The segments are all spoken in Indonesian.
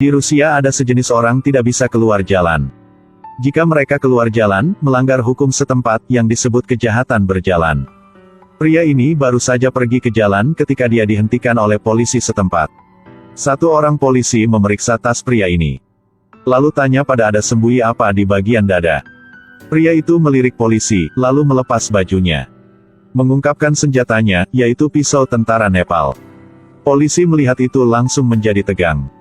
Di Rusia ada sejenis orang tidak bisa keluar jalan. Jika mereka keluar jalan, melanggar hukum setempat yang disebut kejahatan berjalan. Pria ini baru saja pergi ke jalan ketika dia dihentikan oleh polisi setempat. Satu orang polisi memeriksa tas pria ini. Lalu tanya pada ada sembunyi apa di bagian dada. Pria itu melirik polisi, lalu melepas bajunya. Mengungkapkan senjatanya, yaitu pisau tentara Nepal. Polisi melihat itu langsung menjadi tegang.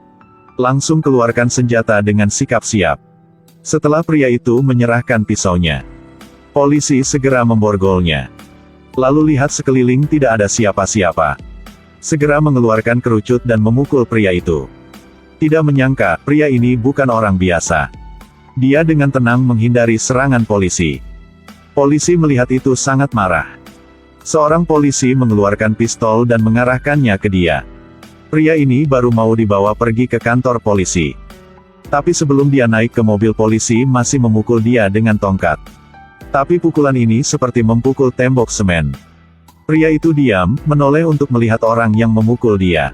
Langsung keluarkan senjata dengan sikap siap. Setelah pria itu menyerahkan pisaunya, polisi segera memborgolnya. Lalu lihat sekeliling tidak ada siapa-siapa. Segera mengeluarkan kerucut dan memukul pria itu. Tidak menyangka, pria ini bukan orang biasa. Dia dengan tenang menghindari serangan polisi. Polisi melihat itu sangat marah. Seorang polisi mengeluarkan pistol dan mengarahkannya ke dia. Pria ini baru mau dibawa pergi ke kantor polisi. Tapi sebelum dia naik ke mobil polisi masih memukul dia dengan tongkat. Tapi pukulan ini seperti memukul tembok semen. Pria itu diam, menoleh untuk melihat orang yang memukul dia.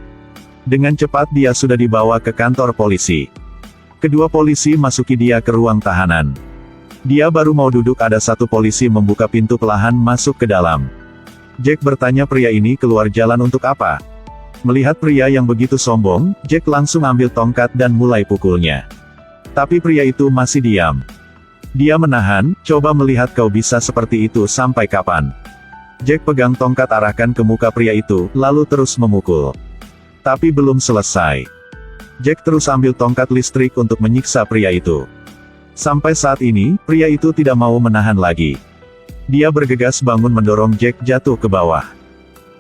Dengan cepat dia sudah dibawa ke kantor polisi. Kedua polisi masuki dia ke ruang tahanan. Dia baru mau duduk ada satu polisi membuka pintu perlahan masuk ke dalam. Jack bertanya pria ini keluar jalan untuk apa? Melihat pria yang begitu sombong, Jack langsung ambil tongkat dan mulai pukulnya. Tapi pria itu masih diam. Dia menahan, coba melihat kau bisa seperti itu sampai kapan. Jack pegang tongkat arahkan ke muka pria itu, lalu terus memukul. Tapi belum selesai. Jack terus ambil tongkat listrik untuk menyiksa pria itu. Sampai saat ini, pria itu tidak mau menahan lagi. Dia bergegas bangun mendorong Jack jatuh ke bawah.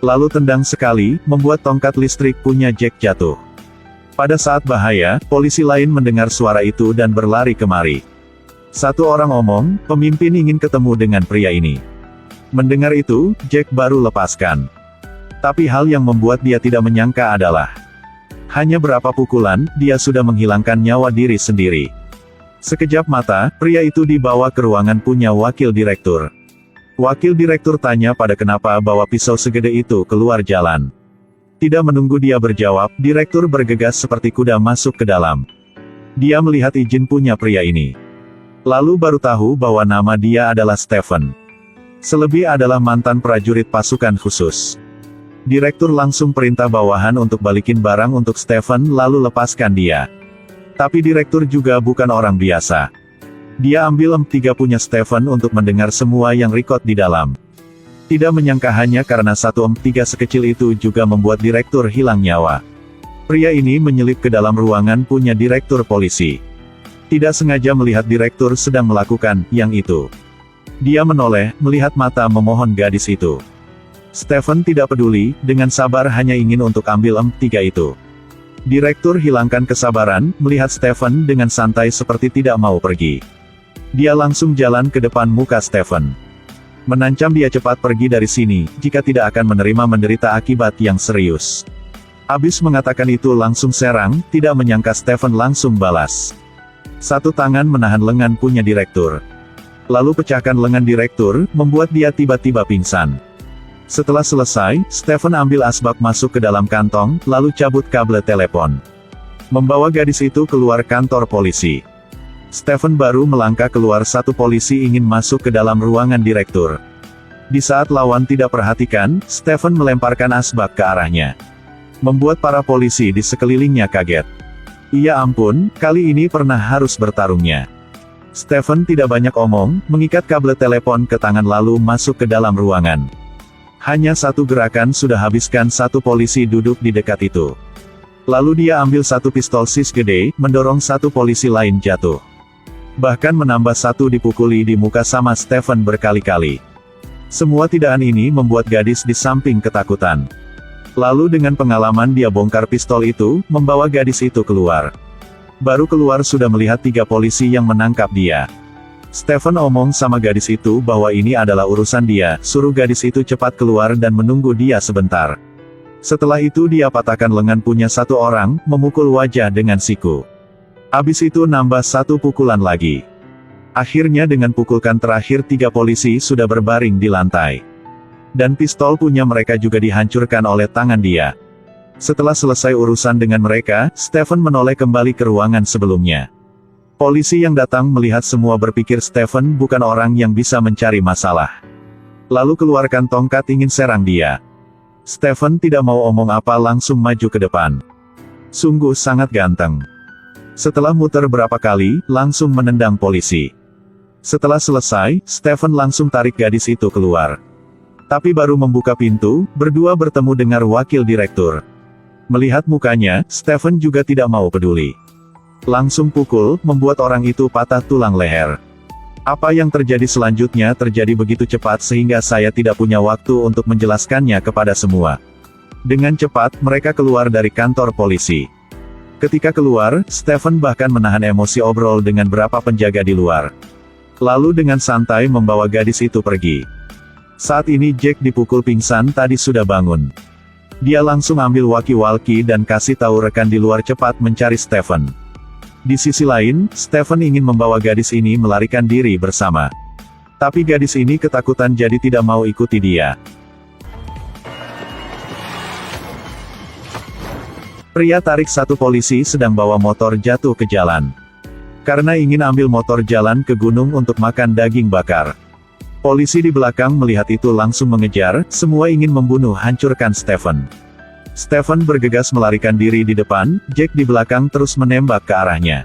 Lalu tendang sekali, membuat tongkat listrik punya Jack jatuh. Pada saat bahaya, polisi lain mendengar suara itu dan berlari kemari. Satu orang omong, pemimpin ingin ketemu dengan pria ini. Mendengar itu, Jack baru lepaskan. Tapi hal yang membuat dia tidak menyangka adalah, hanya berapa pukulan, dia sudah menghilangkan nyawa diri sendiri. Sekejap mata, pria itu dibawa ke ruangan punya wakil direktur. Wakil direktur tanya pada kenapa bawa pisau segede itu keluar jalan. Tidak menunggu dia berjawab, direktur bergegas seperti kuda masuk ke dalam. Dia melihat izin punya pria ini. Lalu baru tahu bahwa nama dia adalah Stephen. Selebih adalah mantan prajurit pasukan khusus. Direktur langsung perintah bawahan untuk balikin barang untuk Stephen lalu lepaskan dia. Tapi direktur juga bukan orang biasa. Dia ambil MP3 punya Stephen untuk mendengar semua yang record di dalam. Tidak menyangka hanya karena satu MP3 sekecil itu juga membuat direktur hilang nyawa. Pria ini menyelip ke dalam ruangan punya direktur polisi. Tidak sengaja melihat direktur sedang melakukan yang itu. Dia menoleh, melihat mata memohon gadis itu. Stephen tidak peduli, dengan sabar hanya ingin untuk ambil MP3 itu. Direktur hilangkan kesabaran, melihat Stephen dengan santai seperti tidak mau pergi. Dia langsung jalan ke depan muka Stephen. Menancam dia cepat pergi dari sini, jika tidak akan menerima menderita akibat yang serius. Habis mengatakan itu langsung serang, tidak menyangka Stephen langsung balas. Satu tangan menahan lengan punya direktur. Lalu pecahkan lengan direktur, membuat dia tiba-tiba pingsan. Setelah selesai, Stephen ambil asbak masuk ke dalam kantong, lalu cabut kabel telepon. Membawa gadis itu keluar kantor polisi. Stephen baru melangkah keluar satu polisi ingin masuk ke dalam ruangan direktur. Di saat lawan tidak perhatikan, Stephen melemparkan asbak ke arahnya. Membuat para polisi di sekelilingnya kaget. Ya ampun, kali ini pernah harus bertarungnya. Stephen tidak banyak omong, mengikat kabel telepon ke tangan lalu masuk ke dalam ruangan. Hanya satu gerakan sudah habiskan satu polisi duduk di dekat itu. Lalu dia ambil satu pistol sis gede, mendorong satu polisi lain jatuh. Bahkan menambah satu dipukuli di muka sama Stephen berkali-kali. Semua tidaan ini membuat gadis di samping ketakutan. Lalu dengan pengalaman dia bongkar pistol itu, membawa gadis itu keluar. Baru keluar sudah melihat 3 polisi yang menangkap dia. Stephen omong sama gadis itu bahwa ini adalah urusan dia, suruh gadis itu cepat keluar dan menunggu dia sebentar. Setelah itu dia patahkan lengan punya satu orang, memukul wajah dengan siku. Habis itu nambah satu pukulan lagi. Akhirnya dengan pukulkan terakhir 3 polisi sudah berbaring di lantai. Dan pistol punya mereka juga dihancurkan oleh tangan dia. Setelah selesai urusan dengan mereka, Stephen menoleh kembali ke ruangan sebelumnya. Polisi yang datang melihat semua berpikir Stephen bukan orang yang bisa mencari masalah. Lalu keluarkan tongkat ingin serang dia. Stephen tidak mau omong apa langsung maju ke depan. Sungguh sangat ganteng. Setelah muter berapa kali, langsung menendang polisi. Setelah selesai, Stephen langsung tarik gadis itu keluar. Tapi baru membuka pintu, berdua bertemu dengan wakil direktur. Melihat mukanya, Stephen juga tidak mau peduli. Langsung pukul, membuat orang itu patah tulang leher. Apa yang terjadi selanjutnya terjadi begitu cepat sehingga saya tidak punya waktu untuk menjelaskannya kepada semua. Dengan cepat, mereka keluar dari kantor polisi. Ketika keluar, Stephen bahkan menahan emosi obrol dengan beberapa penjaga di luar. Lalu dengan santai membawa gadis itu pergi. Saat ini Jack dipukul pingsan tadi sudah bangun. Dia langsung ambil walkie-talkie dan kasih tahu rekan di luar cepat mencari Stephen. Di sisi lain, Stephen ingin membawa gadis ini melarikan diri bersama. Tapi gadis ini ketakutan jadi tidak mau ikuti dia. Pria tarik satu polisi sedang bawa motor jatuh ke jalan. Karena ingin ambil motor jalan ke gunung untuk makan daging bakar. Polisi di belakang melihat itu langsung mengejar, semua ingin membunuh hancurkan Stephen. Stephen bergegas melarikan diri di depan, Jack di belakang terus menembak ke arahnya.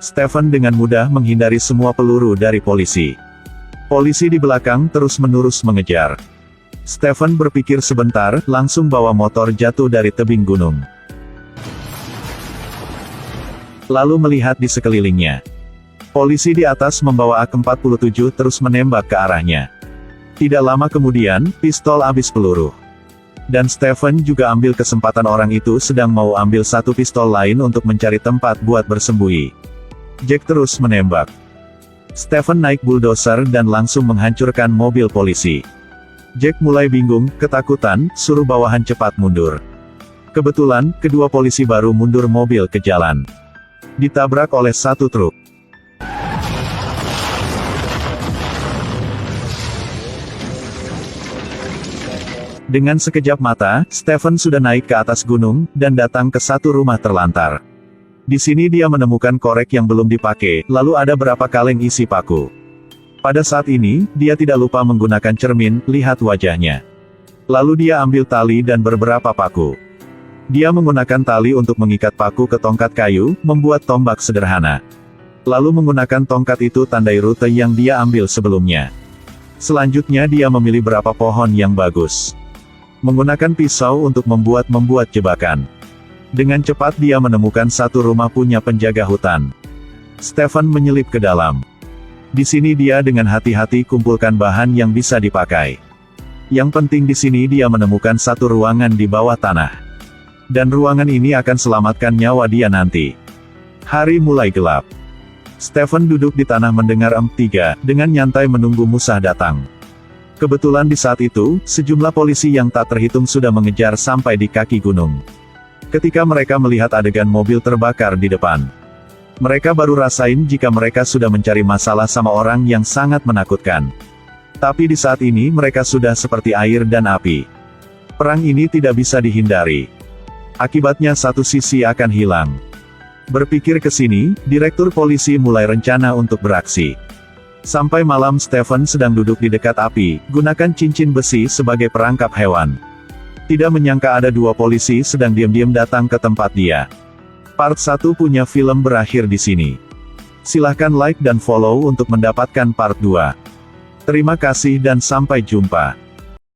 Stephen dengan mudah menghindari semua peluru dari polisi. Polisi di belakang terus-menerus mengejar. Stephen berpikir sebentar, langsung bawa motor jatuh dari tebing gunung. Lalu melihat di sekelilingnya. Polisi di atas membawa AK-47 terus menembak ke arahnya. Tidak lama kemudian, pistol habis peluru. Dan Stephen juga ambil kesempatan orang itu sedang mau ambil satu pistol lain untuk mencari tempat buat bersembunyi. Jack terus menembak. Stephen naik bulldozer dan langsung menghancurkan mobil polisi. Jack mulai bingung, ketakutan, suruh bawahan cepat mundur. Kebetulan, kedua polisi baru mundur mobil ke jalan. Ditabrak oleh satu truk. Dengan sekejap mata, Stephen sudah naik ke atas gunung, dan datang ke satu rumah terlantar. Di sini dia menemukan korek yang belum dipakai, lalu ada berapa kaleng isi paku. Pada saat ini, dia tidak lupa menggunakan cermin, lihat wajahnya. Lalu dia ambil tali dan beberapa paku. Dia menggunakan tali untuk mengikat paku ke tongkat kayu, membuat tombak sederhana. Lalu menggunakan tongkat itu tandai rute yang dia ambil sebelumnya. Selanjutnya dia memilih berapa pohon yang bagus. Menggunakan pisau untuk membuat jebakan. Dengan cepat dia menemukan satu rumah punya penjaga hutan. Stephen menyelip ke dalam. Di sini dia dengan hati-hati kumpulkan bahan yang bisa dipakai. Yang penting di sini dia menemukan satu ruangan di bawah tanah. Dan ruangan ini akan selamatkan nyawa dia nanti. Hari mulai gelap. Stephen duduk di tanah mendengar MP3, dengan nyantai menunggu Musa datang. Kebetulan di saat itu, sejumlah polisi yang tak terhitung sudah mengejar sampai di kaki gunung. Ketika mereka melihat adegan mobil terbakar di depan. Mereka baru rasain jika mereka sudah mencari masalah sama orang yang sangat menakutkan. Tapi di saat ini mereka sudah seperti air dan api. Perang ini tidak bisa dihindari. Akibatnya satu sisi akan hilang. Berpikir ke sini, direktur polisi mulai rencana untuk beraksi. Sampai malam Stephen sedang duduk di dekat api, gunakan cincin besi sebagai perangkap hewan. Tidak menyangka ada dua polisi sedang diam-diam datang ke tempat dia. Part 1 punya film berakhir di sini. Silahkan like dan follow untuk mendapatkan part 2. Terima kasih dan sampai jumpa.